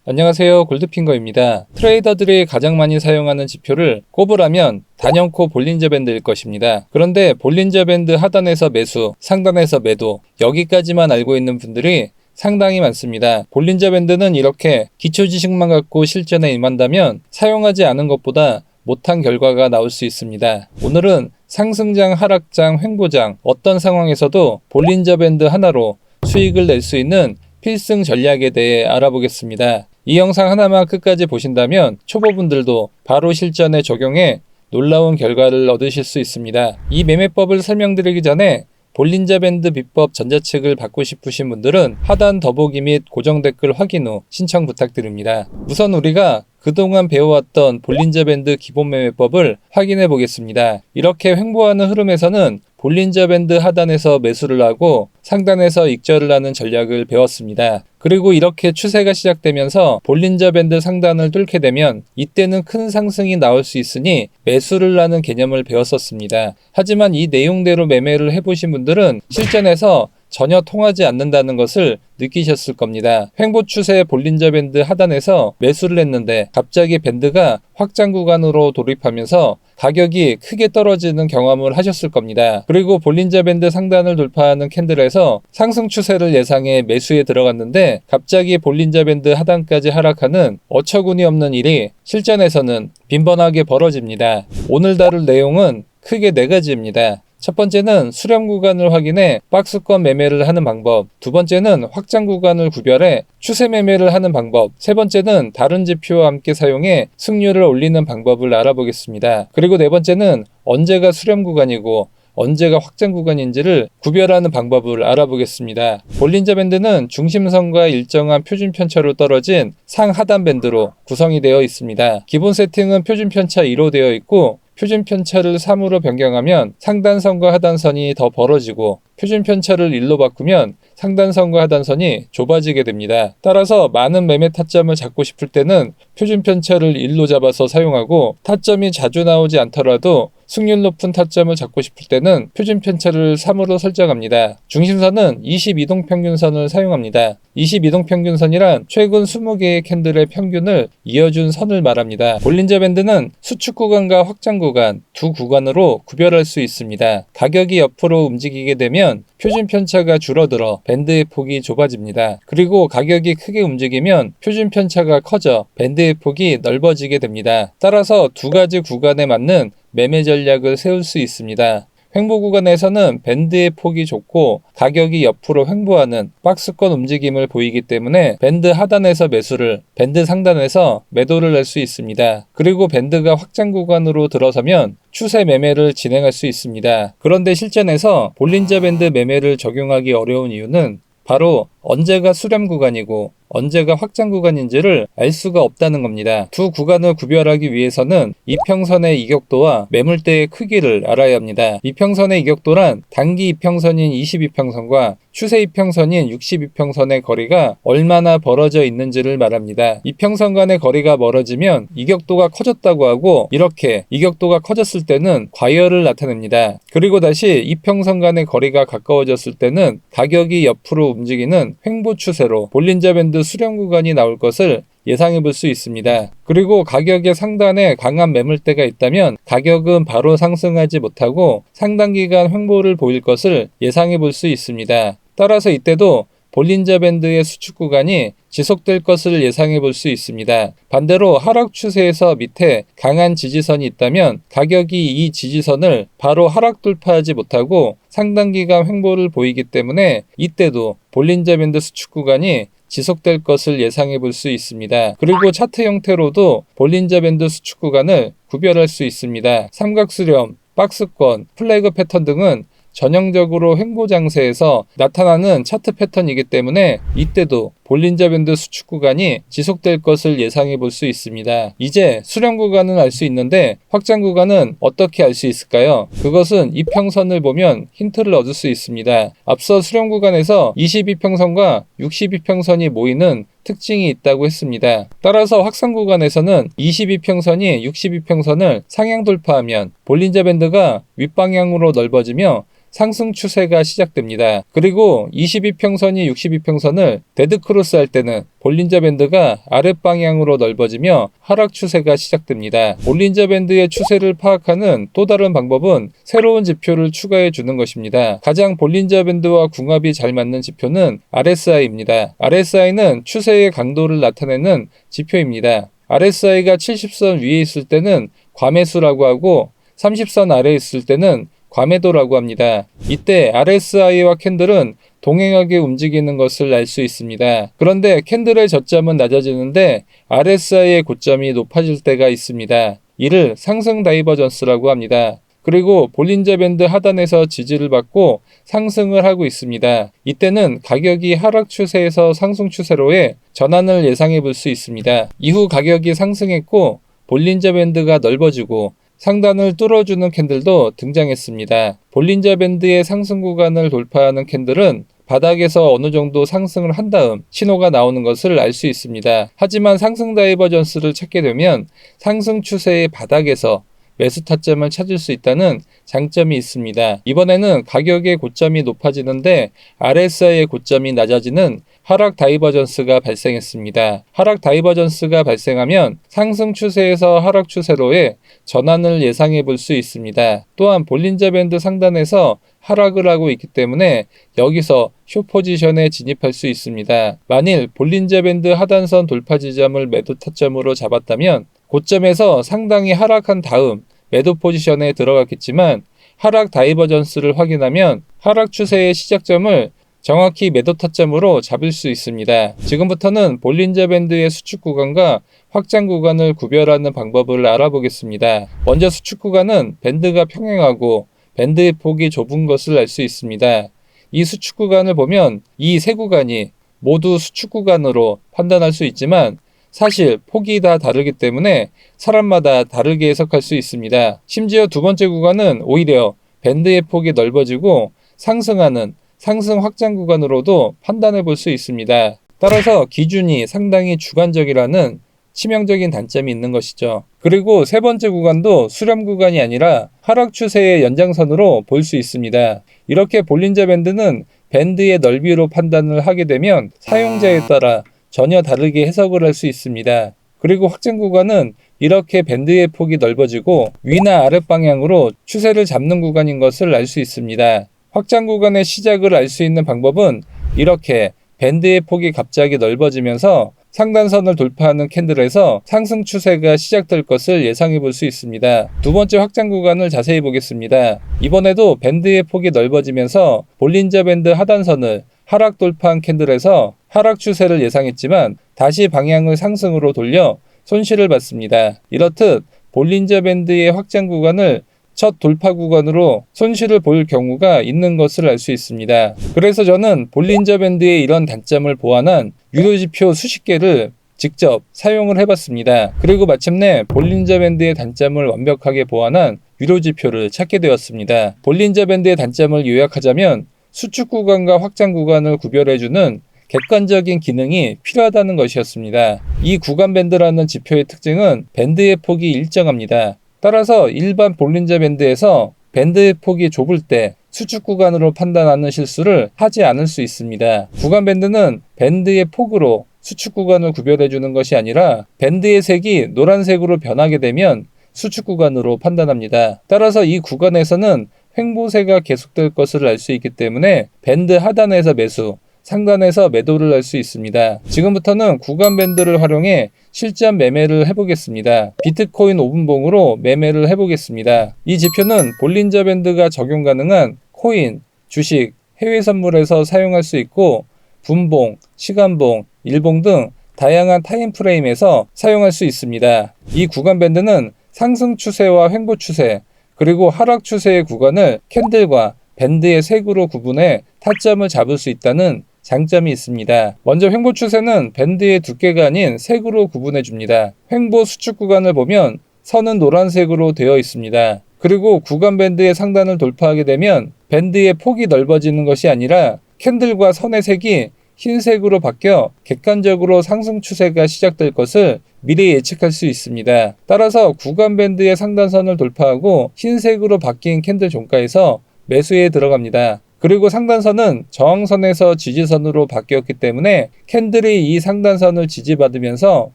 안녕하세요, 골드핑거입니다. 트레이더들이 가장 많이 사용하는 지표를 꼽으라면 단연코 볼린저 밴드일 것입니다. 그런데 볼린저 밴드 하단에서 매수, 상단에서 매도, 여기까지만 알고 있는 분들이 상당히 많습니다. 볼린저 밴드는 이렇게 기초 지식만 갖고 실전에 임한다면 사용하지 않은 것보다 못한 결과가 나올 수 있습니다. 오늘은 상승장, 하락장, 횡보장 어떤 상황에서도 볼린저 밴드 하나로 수익을 낼 수 있는 필승 전략에 대해 알아보겠습니다. 이 영상 하나만 끝까지 보신다면 초보분들도 바로 실전에 적용해 놀라운 결과를 얻으실 수 있습니다. 이 매매법을 설명드리기 전에 볼린저 밴드 비법 전자책을 받고 싶으신 분들은 하단 더보기 및 고정 댓글 확인 후 신청 부탁드립니다. 우선 우리가 그동안 배워왔던 볼린저 밴드 기본 매매법을 확인해 보겠습니다. 이렇게 횡보하는 흐름에서는 볼린저 밴드 하단에서 매수를 하고 상단에서 익절을 하는 전략을 배웠습니다. 그리고 이렇게 추세가 시작되면서 볼린저 밴드 상단을 뚫게 되면 이때는 큰 상승이 나올 수 있으니 매수를 하는 개념을 배웠었습니다. 하지만 이 내용대로 매매를 해보신 분들은 실전에서 전혀 통하지 않는다는 것을 느끼셨을 겁니다. 횡보 추세 볼린저 밴드 하단에서 매수를 했는데 갑자기 밴드가 확장 구간으로 돌입하면서 가격이 크게 떨어지는 경험을 하셨을 겁니다. 그리고 볼린저 밴드 상단을 돌파하는 캔들에서 상승 추세를 예상해 매수에 들어갔는데 갑자기 볼린저 밴드 하단까지 하락하는 어처구니 없는 일이 실전에서는 빈번하게 벌어집니다. 오늘 다룰 내용은 크게 4가지입니다. 첫 번째는 수렴 구간을 확인해 박스권 매매를 하는 방법, 두 번째는 확장 구간을 구별해 추세 매매를 하는 방법, 세 번째는 다른 지표와 함께 사용해 승률을 올리는 방법을 알아보겠습니다. 그리고 네 번째는 언제가 수렴 구간이고 언제가 확장 구간인지를 구별하는 방법을 알아보겠습니다. 볼린저 밴드는 중심선과 일정한 표준 편차로 떨어진 상하단 밴드로 구성이 되어 있습니다. 기본 세팅은 표준 편차 2로 되어 있고 표준 편차를 3으로 변경하면 상단선과 하단선이 더 벌어지고 표준 편차를 1로 바꾸면 상단선과 하단선이 좁아지게 됩니다. 따라서 많은 매매 타점을 잡고 싶을 때는 표준 편차를 1로 잡아서 사용하고 타점이 자주 나오지 않더라도 승률 높은 타점을 잡고 싶을 때는 표준 편차를 3으로 설정합니다. 중심선은 22동평균선을 사용합니다. 22동평균선이란 최근 20개의 캔들의 평균을 이어준 선을 말합니다. 볼린저 밴드는 수축 구간과 확장 구간 두 구간으로 구별할 수 있습니다. 가격이 옆으로 움직이게 되면 표준 편차가 줄어들어 밴드의 폭이 좁아집니다. 그리고 가격이 크게 움직이면 표준 편차가 커져 밴드의 폭이 넓어지게 됩니다. 따라서 두 가지 구간에 맞는 매매 전략을 세울 수 있습니다. 횡보 구간에서는 밴드의 폭이 좁고 가격이 옆으로 횡보하는 박스권 움직임을 보이기 때문에 밴드 하단에서 매수를, 밴드 상단에서 매도를 할 수 있습니다. 그리고 밴드가 확장 구간으로 들어서면 추세 매매를 진행할 수 있습니다. 그런데 실전에서 볼린저 밴드 매매를 적용하기 어려운 이유는 바로 언제가 수렴 구간이고 언제가 확장 구간인지를 알 수가 없다는 겁니다. 두 구간을 구별하기 위해서는 이평선의 이격도와 매물대의 크기를 알아야 합니다. 이평선의 이격도란 단기 이평선인 22평선과 추세 이평선인 62평선의 거리가 얼마나 벌어져 있는지를 말합니다. 이평선 간의 거리가 멀어지면 이격도가 커졌다고 하고 이렇게 이격도가 커졌을 때는 과열을 나타냅니다. 그리고 다시 이평선 간의 거리가 가까워졌을 때는 가격이 옆으로 움직이는 횡보 추세로 볼린저 밴드 수렴 구간이 나올 것을 예상해 볼 수 있습니다. 그리고 가격의 상단에 강한 매물대가 있다면 가격은 바로 상승하지 못하고 상당 기간 횡보를 보일 것을 예상해 볼 수 있습니다. 따라서 이때도 볼린저 밴드의 수축 구간이 지속될 것을 예상해 볼 수 있습니다. 반대로 하락 추세에서 밑에 강한 지지선이 있다면 가격이 이 지지선을 바로 하락 돌파하지 못하고 상당 기간 횡보를 보이기 때문에 이때도 볼린저 밴드 수축 구간이 지속될 것을 예상해 볼 수 있습니다. 그리고 차트 형태로도 볼린저 밴드 수축 구간을 구별할 수 있습니다. 삼각수렴, 박스권, 플래그 패턴 등은 전형적으로 횡보 장세에서 나타나는 차트 패턴이기 때문에 이때도 볼린저 밴드 수축 구간이 지속될 것을 예상해 볼 수 있습니다. 이제 수렴 구간은 알 수 있는데 확장 구간은 어떻게 알 수 있을까요? 그것은 이평선을 보면 힌트를 얻을 수 있습니다. 앞서 수렴 구간에서 22평선과 62평선이 모이는 특징이 있다고 했습니다. 따라서 확산 구간에서는 22평선이 62평선을 상향 돌파하면 볼린저 밴드가 윗방향으로 넓어지며 상승 추세가 시작됩니다. 그리고 22평선이 62평선을 데드크로스 할 때는 볼린저 밴드가 아랫방향으로 넓어지며 하락 추세가 시작됩니다. 볼린저 밴드의 추세를 파악하는 또 다른 방법은 새로운 지표를 추가해 주는 것입니다. 가장 볼린저 밴드와 궁합이 잘 맞는 지표는 RSI입니다. RSI는 추세의 강도를 나타내는 지표입니다. RSI가 70선 위에 있을 때는 과매수라고 하고 30선 아래에 있을 때는 과매도라고 합니다. 이때 RSI와 캔들은 동행하게 움직이는 것을 알 수 있습니다. 그런데 캔들의 저점은 낮아지는데 RSI의 고점이 높아질 때가 있습니다. 이를 상승 다이버전스라고 합니다. 그리고 볼린저 밴드 하단에서 지지를 받고 상승을 하고 있습니다. 이때는 가격이 하락 추세에서 상승 추세로의 전환을 예상해 볼 수 있습니다. 이후 가격이 상승했고 볼린저 밴드가 넓어지고 상단을 뚫어주는 캔들도 등장했습니다. 볼린저 밴드의 상승 구간을 돌파하는 캔들은 바닥에서 어느 정도 상승을 한 다음 신호가 나오는 것을 알 수 있습니다. 하지만 상승 다이버전스를 찾게 되면 상승 추세의 바닥에서 매수 타점을 찾을 수 있다는 장점이 있습니다. 이번에는 가격의 고점이 높아지는데 RSI의 고점이 낮아지는 하락 다이버전스가 발생했습니다. 하락 다이버전스가 발생하면 상승 추세에서 하락 추세로의 전환을 예상해 볼 수 있습니다. 또한 볼린저 밴드 상단에서 하락을 하고 있기 때문에 여기서 숏 포지션에 진입할 수 있습니다. 만일 볼린저 밴드 하단선 돌파 지점을 매도 타점으로 잡았다면 고점에서 상당히 하락한 다음 매도 포지션에 들어갔겠지만 하락 다이버전스를 확인하면 하락 추세의 시작점을 정확히 매도 타점으로 잡을 수 있습니다. 지금부터는 볼린저 밴드의 수축 구간과 확장 구간을 구별하는 방법을 알아보겠습니다. 먼저 수축 구간은 밴드가 평행하고 밴드의 폭이 좁은 것을 알 수 있습니다. 이 수축 구간을 보면 이 세 구간이 모두 수축 구간으로 판단할 수 있지만 사실 폭이 다 다르기 때문에 사람마다 다르게 해석할 수 있습니다. 심지어 두 번째 구간은 오히려 밴드의 폭이 넓어지고 상승하는 상승 확장 구간으로도 판단해 볼 수 있습니다. 따라서 기준이 상당히 주관적이라는 치명적인 단점이 있는 것이죠. 그리고 세 번째 구간도 수렴 구간이 아니라 하락 추세의 연장선으로 볼 수 있습니다. 이렇게 볼린저 밴드는 밴드의 넓이로 판단을 하게 되면 사용자에 따라 전혀 다르게 해석을 할 수 있습니다. 그리고 확장 구간은 이렇게 밴드의 폭이 넓어지고 위나 아랫 방향으로 추세를 잡는 구간인 것을 알 수 있습니다. 확장 구간의 시작을 알 수 있는 방법은 이렇게 밴드의 폭이 갑자기 넓어지면서 상단선을 돌파하는 캔들에서 상승 추세가 시작될 것을 예상해 볼 수 있습니다. 두 번째 확장 구간을 자세히 보겠습니다. 이번에도 밴드의 폭이 넓어지면서 볼린저 밴드 하단선을 하락 돌파한 캔들에서 하락 추세를 예상했지만 다시 방향을 상승으로 돌려 손실을 봤습니다. 이렇듯 볼린저 밴드의 확장 구간을 첫 돌파 구간으로 손실을 볼 경우가 있는 것을 알 수 있습니다. 그래서 저는 볼린저 밴드의 이런 단점을 보완한 유료지표 수십 개를 직접 사용을 해봤습니다. 그리고 마침내 볼린저 밴드의 단점을 완벽하게 보완한 유료지표를 찾게 되었습니다. 볼린저 밴드의 단점을 요약하자면 수축 구간과 확장 구간을 구별해주는 객관적인 기능이 필요하다는 것이었습니다. 이 구간 밴드라는 지표의 특징은 밴드의 폭이 일정합니다. 따라서 일반 볼린저 밴드에서 밴드의 폭이 좁을 때 수축 구간으로 판단하는 실수를 하지 않을 수 있습니다. 구간 밴드는 밴드의 폭으로 수축 구간을 구별해주는 것이 아니라 밴드의 색이 노란색으로 변하게 되면 수축 구간으로 판단합니다. 따라서 이 구간에서는 횡보세가 계속될 것을 알 수 있기 때문에 밴드 하단에서 매수, 상단에서 매도를 할 수 있습니다. 지금부터는 구간 밴드를 활용해 실전 매매를 해보겠습니다. 비트코인 5분봉으로 매매를 해보겠습니다. 이 지표는 볼린저 밴드가 적용 가능한 코인, 주식, 해외 선물에서 사용할 수 있고 분봉, 시간봉, 일봉 등 다양한 타임프레임에서 사용할 수 있습니다. 이 구간 밴드는 상승 추세와 횡보 추세, 그리고 하락 추세의 구간을 캔들과 밴드의 색으로 구분해 타점을 잡을 수 있다는 장점이 있습니다. 먼저 횡보 추세는 밴드의 두께가 아닌 색으로 구분해 줍니다. 횡보 수축 구간을 보면 선은 노란색으로 되어 있습니다. 그리고 구간 밴드의 상단을 돌파하게 되면 밴드의 폭이 넓어지는 것이 아니라 캔들과 선의 색이 흰색으로 바뀌어 객관적으로 상승 추세가 시작될 것을 미리 예측할 수 있습니다. 따라서 구간 밴드의 상단선을 돌파하고 흰색으로 바뀐 캔들 종가에서 매수에 들어갑니다. 그리고 상단선은 저항선에서 지지선으로 바뀌었기 때문에 캔들이 이 상단선을 지지받으면서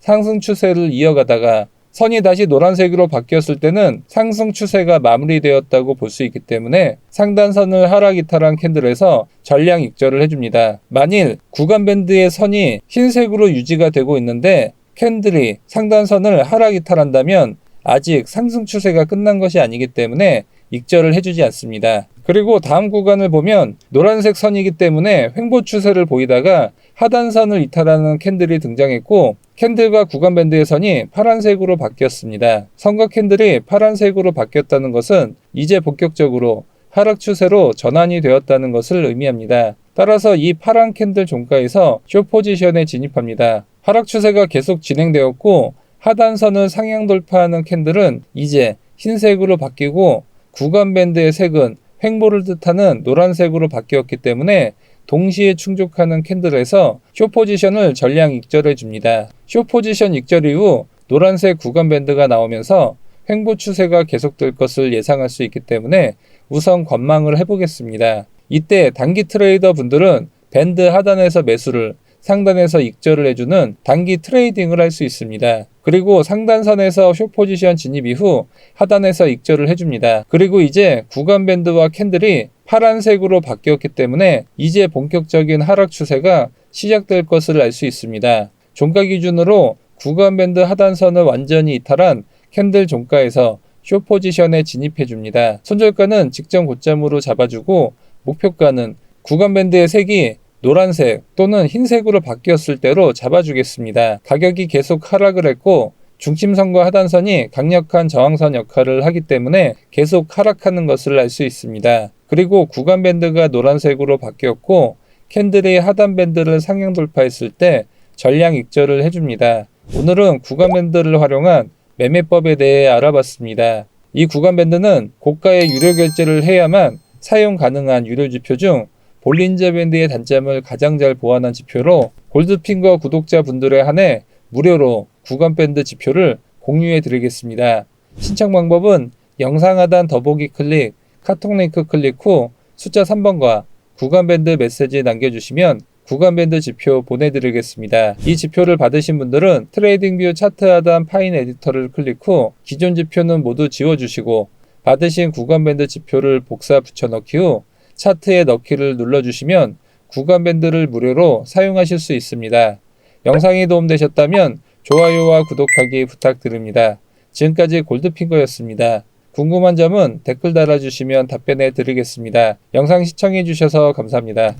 상승 추세를 이어가다가 선이 다시 노란색으로 바뀌었을 때는 상승 추세가 마무리되었다고 볼 수 있기 때문에 상단선을 하락 이탈한 캔들에서 전량 익절을 해줍니다. 만일 구간 밴드의 선이 흰색으로 유지가 되고 있는데 캔들이 상단선을 하락 이탈한다면 아직 상승 추세가 끝난 것이 아니기 때문에 익절을 해주지 않습니다. 그리고 다음 구간을 보면 노란색 선이기 때문에 횡보 추세를 보이다가 하단선을 이탈하는 캔들이 등장했고 캔들과 구간 밴드의 선이 파란색으로 바뀌었습니다. 선과 캔들이 파란색으로 바뀌었다는 것은 이제 본격적으로 하락 추세로 전환이 되었다는 것을 의미합니다. 따라서 이 파란 캔들 종가에서 숏 포지션에 진입합니다. 하락 추세가 계속 진행되었고 하단선을 상향 돌파하는 캔들은 이제 흰색으로 바뀌고 구간 밴드의 색은 횡보를 뜻하는 노란색으로 바뀌었기 때문에 동시에 충족하는 캔들에서 숏 포지션을 전량 익절해 줍니다. 숏 포지션 익절 이후 노란색 구간 밴드가 나오면서 횡보 추세가 계속될 것을 예상할 수 있기 때문에 우선 관망을 해보겠습니다. 이때 단기 트레이더 분들은 밴드 하단에서 매수를 상단에서 익절을 해주는 단기 트레이딩을 할 수 있습니다. 그리고 상단선에서 숏 포지션 진입 이후 하단에서 익절을 해줍니다. 그리고 이제 구간 밴드와 캔들이 파란색으로 바뀌었기 때문에 이제 본격적인 하락 추세가 시작될 것을 알 수 있습니다. 종가 기준으로 구간 밴드 하단선을 완전히 이탈한 캔들 종가에서 숏 포지션에 진입해줍니다. 손절가는 직전 고점으로 잡아주고 목표가는 구간 밴드의 색이 노란색 또는 흰색으로 바뀌었을 때로 잡아주겠습니다. 가격이 계속 하락을 했고 중심선과 하단선이 강력한 저항선 역할을 하기 때문에 계속 하락하는 것을 알 수 있습니다. 그리고 구간 밴드가 노란색으로 바뀌었고 캔들이 하단 밴드를 상향 돌파했을 때 전량 익절을 해줍니다. 오늘은 구간 밴드를 활용한 매매법에 대해 알아봤습니다. 이 구간 밴드는 고가의 유료 결제를 해야만 사용 가능한 유료 지표 중 볼린저 밴드의 단점을 가장 잘 보완한 지표로 골드핑거 구독자분들에 한해 무료로 구간 밴드 지표를 공유해 드리겠습니다. 신청 방법은 영상 하단 더보기 클릭, 카톡 링크 클릭 후 숫자 3번과 구간 밴드 메시지 남겨주시면 구간 밴드 지표 보내드리겠습니다. 이 지표를 받으신 분들은 트레이딩뷰 차트 하단 파인 에디터를 클릭 후 기존 지표는 모두 지워주시고 받으신 구간 밴드 지표를 복사 붙여넣기 후 차트에 넣기를 눌러주시면 구간 밴드를 무료로 사용하실 수 있습니다. 영상이 도움되셨다면 좋아요와 구독하기 부탁드립니다. 지금까지 골드핑거였습니다. 궁금한 점은 댓글 달아주시면 답변해 드리겠습니다. 영상 시청해 주셔서 감사합니다.